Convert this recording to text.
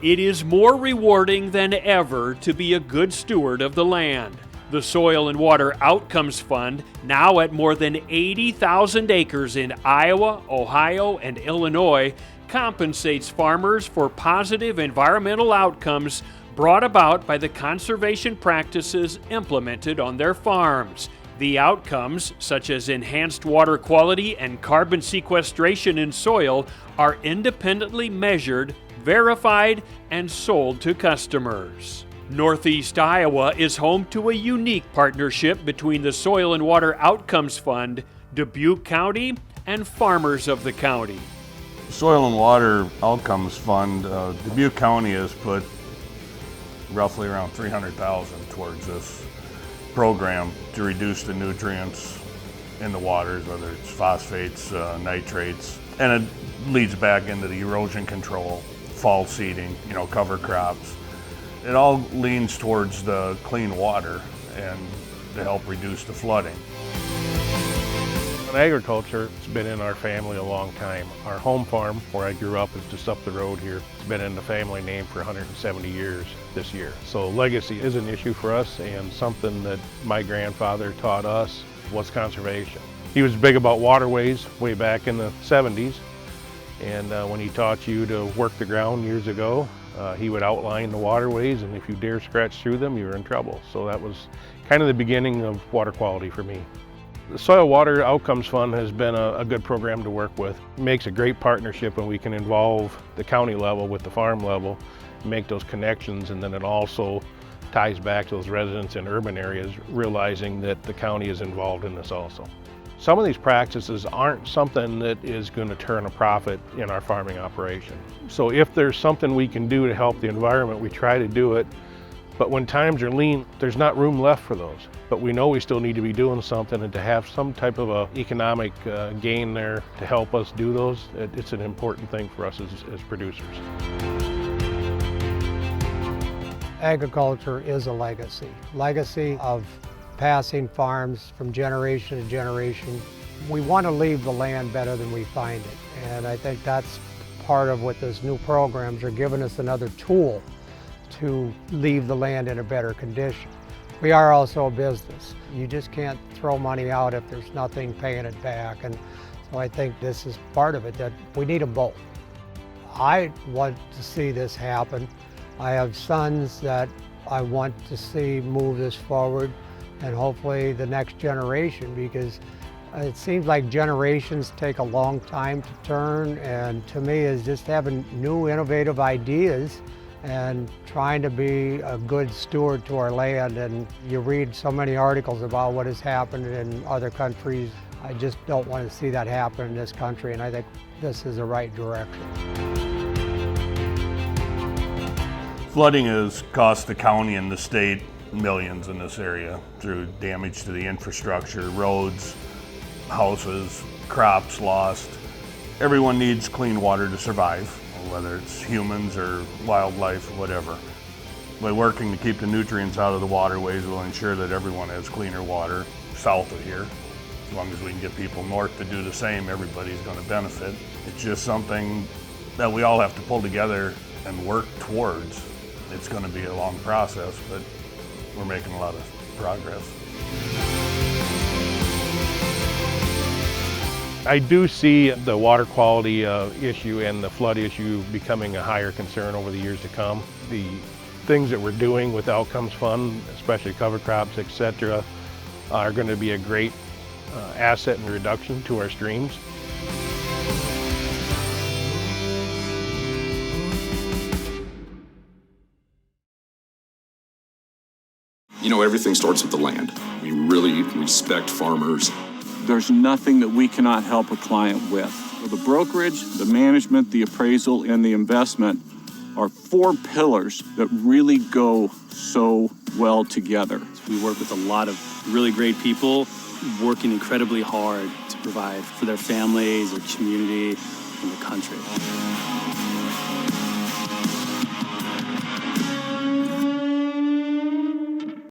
It is more rewarding than ever to be a good steward of the land. The Soil and Water Outcomes Fund, now at more than 80,000 acres in Iowa, Ohio, and Illinois, compensates farmers for positive environmental outcomes brought about by the conservation practices implemented on their farms. The outcomes, such as enhanced water quality and carbon sequestration in soil, are independently measured, verified, and sold to customers. Northeast Iowa is home to a unique partnership between the Soil and Water Outcomes Fund, Dubuque County, and farmers of the county. Soil and Water Outcomes Fund, Dubuque County has put roughly around $300,000 towards this program to reduce the nutrients in the waters, whether it's phosphates, nitrates, and it leads back into the erosion control, fall seeding, cover crops. It all leans towards the clean water and to help reduce the flooding. Agriculture has been in our family a long time. Our home farm, where I grew up, is just up the road here. It's been in the family name for 170 years this year. So legacy is an issue for us, and something that my grandfather taught us was conservation. He was big about waterways way back in the 70s, and when he taught you to work the ground years ago, he would outline the waterways, and if you dare scratch through them, you were in trouble. So that was kind of the beginning of water quality for me. The Soil Water Outcomes Fund has been a good program to work with. It makes a great partnership when we can involve the county level with the farm level, make those connections, and then it also ties back to those residents in urban areas, realizing that the county is involved in this also. Some of these practices aren't something that is going to turn a profit in our farming operation. So if there's something we can do to help the environment, we try to do it. But when times are lean, there's not room left for those. But we know we still need to be doing something, and to have some type of a economic gain there to help us do those, it's an important thing for us as producers. Agriculture is a legacy of passing farms from generation to generation. We want to leave the land better than we find it, and I think that's part of what those new programs are giving us, another tool to leave the land in a better condition. We are also a business. You just can't throw money out if there's nothing paying it back, and so I think this is part of it, that we need them both. I want to see this happen. I have sons that I want to see move this forward, and hopefully the next generation, because it seems like generations take a long time to turn, and to me is just having new innovative ideas and trying to be a good steward to our land. And you read so many articles about what has happened in other countries. I just don't want to see that happen in this country, and I think this is the right direction. Flooding has cost the county and the state millions in this area through damage to the infrastructure, roads, houses, crops lost. Everyone needs clean water to survive, whether it's humans or wildlife, whatever. By working to keep the nutrients out of the waterways, we'll ensure that everyone has cleaner water south of here. As long as we can get people north to do the same, everybody's going to benefit. It's just something that we all have to pull together and work towards. It's going to be a long process, but we're making a lot of progress. I do see the water quality issue and the flood issue becoming a higher concern over the years to come. The things that we're doing with Outcomes Fund, especially cover crops, etc., are going to be a great asset and reduction to our streams. Everything starts with the land. We really respect farmers. There's nothing that we cannot help a client with. The brokerage, the management, the appraisal, and the investment are four pillars that really go so well together. We work with a lot of really great people working incredibly hard to provide for their families, their community, and the country.